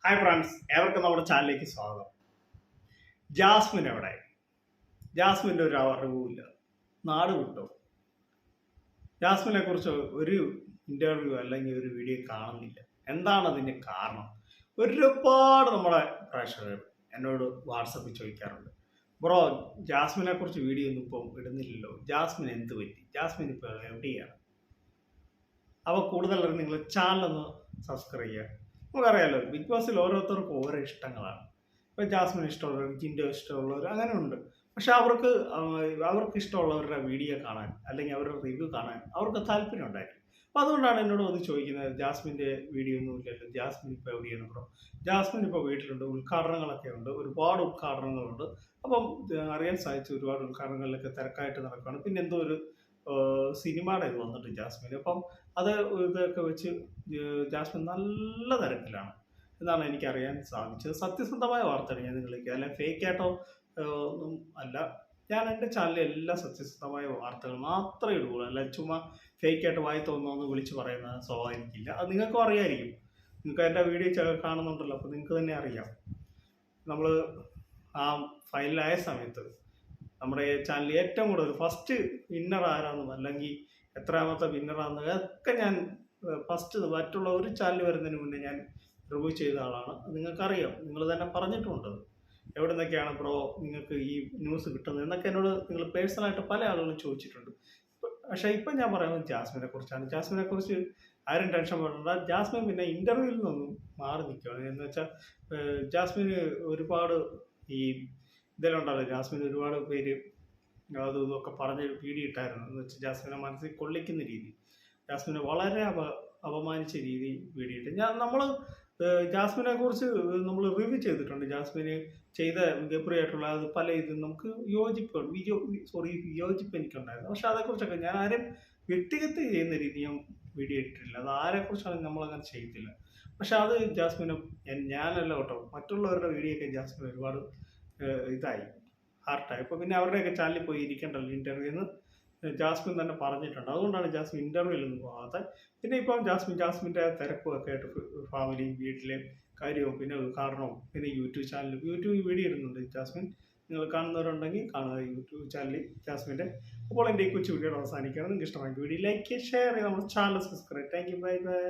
Hi friends, ഏവർക്കും നമ്മുടെ ചാനലിലേക്ക് സ്വാഗതം. ജാസ്മിൻ എവിടെ? ജാസ്മിൻ്റെ ഒരു അറിവുമില്ല, നാട് വിട്ടു. ജാസ്മിനെ കുറിച്ച് ഒരു ഇൻ്റർവ്യൂ അല്ലെങ്കിൽ ഒരു വീഡിയോ കാണുന്നില്ല. എന്താണ് അതിൻ്റെ കാരണം? ഒരുപാട് നമ്മുടെ പ്രേക്ഷകർ എന്നോട് വാട്സപ്പിൽ ചോദിക്കാറുണ്ട്, ബ്രോ ജാസ്മിനെ കുറിച്ച് വീഡിയോ ഒന്നും ഇപ്പം ഇടുന്നില്ലല്ലോ, ജാസ്മിൻ എന്ത് പറ്റി, ജാസ്മിൻ ഇപ്പോൾ എവിടെയാണ്? അപ്പോൾ കൂടുതലറിയാൻ നിങ്ങൾ ചാനലൊന്ന് സബ്സ്ക്രൈബ് ചെയ്യുക. നമുക്കറിയാലോ, ബിഗ് ബോസിൽ ഓരോരുത്തർക്കും ഓരോ ഇഷ്ടങ്ങളാണ്. ഇപ്പോൾ ജാസ്മിൻ ഇഷ്ടമുള്ളവർ, ജിൻഡോ ഇഷ്ടമുള്ളവർ അങ്ങനെ ഉണ്ട്. പക്ഷെ അവർക്ക് ഇഷ്ടമുള്ളവരുടെ വീഡിയോ കാണാൻ അല്ലെങ്കിൽ അവരുടെ റിവ്യൂ കാണാൻ അവർക്ക് താല്പര്യം ഉണ്ടായിരിക്കും. അപ്പോൾ അതുകൊണ്ടാണ് എന്നോട് വന്ന് ചോദിക്കുന്നത്, ജാസ്മിൻ്റെ വീഡിയോ ഒന്നും ഇല്ലല്ലോ, ജാസ്മിൻ ഇപ്പോൾ എവിടെയാണ് ബ്രോ? ജാസ്മിൻ ഇപ്പോൾ വീട്ടിലുണ്ട്, ഉദ്ഘാടനങ്ങളൊക്കെ ഉണ്ട്, ഒരുപാട് ഉദ്ഘാടനങ്ങളുണ്ട്. അപ്പം അറിയാൻ സാധിച്ചു, ഒരുപാട് ഉദ്ഘാടനങ്ങളിലൊക്കെ തിരക്കായിട്ട് നടക്കുകയാണ്. പിന്നെ എന്തോ ഒരു സിനിമയുടെ ഇത് വന്നിട്ട് ജാസ്മിൻ, അപ്പം അത് ഇതൊക്കെ വെച്ച് ജാസ്മിൻ നല്ല തിരക്കിലാണ് എന്നാണ് എനിക്കറിയാൻ സാധിച്ചത്. സത്യസന്ധമായ വാർത്തയാണ് ഞാൻ നിങ്ങളിലേക്ക്, അല്ല ഫേക്കായിട്ടോ ഒന്നും അല്ല. ഞാൻ എൻ്റെ ചാനലിൽ എല്ലാ സത്യസന്ധമായ വാർത്തകൾ മാത്രമേ ഇടുകയുള്ളൂ, അല്ല ചുമ്മാ ഫേക്കായിട്ട് വായി തോന്നുന്നു വിളിച്ച് പറയുന്ന സ്വഭാവം എനിക്കില്ല. അത് നിങ്ങൾക്കും അറിയായിരിക്കും, നിങ്ങൾക്ക് എൻ്റെ വീഡിയോ കാണുന്നുണ്ടല്ലോ, അപ്പോൾ നിങ്ങൾക്ക് തന്നെ അറിയാം. നമ്മൾ ആ ഫൈനലായ സമയത്ത് നമ്മുടെ ചാനലിൽ ഏറ്റവും കൂടുതൽ ഫസ്റ്റ് വിന്നർ ആരാണെന്നും അല്ലെങ്കിൽ എത്രാമത്തെ വിന്നറാണെന്നും ഒക്കെ ഞാൻ ഫസ്റ്റ് മറ്റുള്ള ഒരു ചാനൽ വരുന്നതിന് മുന്നേ ഞാൻ റിവ്യൂ ചെയ്ത ആളാണ്. നിങ്ങൾക്കറിയാം, നിങ്ങൾ തന്നെ പറഞ്ഞിട്ടുമുണ്ട് എവിടെ നിന്നൊക്കെയാണ് ബ്രോ നിങ്ങൾക്ക് ഈ ന്യൂസ് കിട്ടുന്നത് എന്നൊക്കെ എന്നോട് നിങ്ങൾ പേഴ്സണലായിട്ട് പല ആളുകളും ചോദിച്ചിട്ടുണ്ട്. പക്ഷേ ഇപ്പം ഞാൻ പറയുന്നത് ജാസ്മിനെ കുറിച്ചാണ്. ജാസ്മിനെ കുറിച്ച് ആരും ടെൻഷൻ പെടേണ്ട. ജാസ്മിൻ പിന്നെ ഇൻ്റർവ്യൂവിൽ നിന്നൊന്നും മാറി നിൽക്കുകയാണ്. എന്ന് വെച്ചാൽ ജാസ്മിന് ഒരുപാട് ഈ ഇതിലുണ്ടല്ലോ, ജാസ്മിൻ ഒരുപാട് പേര് അതും ഇതൊക്കെ പറഞ്ഞ് വീഡിയോ എന്ന് വെച്ചാൽ ജാസ്മിനെ മനസ്സിൽ കൊള്ളിക്കുന്ന രീതി, ജാസ്മിനെ വളരെ അപമാനിച്ച രീതി വീഡിയോ ഇട്ട്. നമ്മൾ ജാസ്മിനെ കുറിച്ച് നമ്മൾ റിവ്യൂ ചെയ്തിട്ടുണ്ട്. ജാസ്മിന് ചെയ്ത ഗബ്രിയായിട്ടുള്ള അത് പല ഇതും നമുക്ക് യോജിപ്പ് എനിക്കുണ്ടായിരുന്നു. പക്ഷെ അതേക്കുറിച്ചൊക്കെ ഞാൻ ആരും വ്യക്തിഗത ചെയ്യുന്ന രീതി ഞാൻ വീഡിയോ ഇട്ടിട്ടില്ല. അത് ആരെക്കുറിച്ചാണെങ്കിൽ നമ്മളങ്ങനെ ചെയ്തില്ല. പക്ഷെ അത് ജാസ്മിന് ഞാനല്ല കേട്ടോ, മറ്റുള്ളവരുടെ വീഡിയോ ഒക്കെ ജാസ്മിൻ ഒരുപാട് ഇതായി ഹാർട്ടായി. അപ്പോൾ പിന്നെ അവരുടെയൊക്കെ ചാനലിൽ പോയി ഇരിക്കേണ്ടല്ലോ ഇൻ്റർവ്യൂ എന്ന് ജാസ്മിൻ തന്നെ പറഞ്ഞിട്ടുണ്ട്. അതുകൊണ്ടാണ് ജാസ്മിൻ ഇൻ്റർവ്യൂവിലൊന്നും പോകാതെ. പിന്നെ ഇപ്പം ജാസ്മിൻ്റെ തിരക്കുമൊക്കെ ആയിട്ട് ഫാമിലിയും വീട്ടിലെ കാര്യവും പിന്നെ ഉദ്ഘാടനവും പിന്നെ യൂട്യൂബ് വീഡിയോ ഇടുന്നുണ്ട് ജാസ്മിൻ. നിങ്ങൾ കാണുന്നവരുണ്ടെങ്കിൽ കാണുക യൂട്യൂബ് ചാനലിൽ ജാസ്മിൻ്റെ. അപ്പോൾ എൻ്റെ ഈ കൊച്ചു വീഡിയോ അവസാനിക്കുകയാണ്. നിങ്ങൾക്ക് ഇഷ്ടമായി വീഡിയോ ലൈക്ക് ഷെയർ ചെയ്ത് നമ്മുടെ channel subscribe. Thank you, bye bye.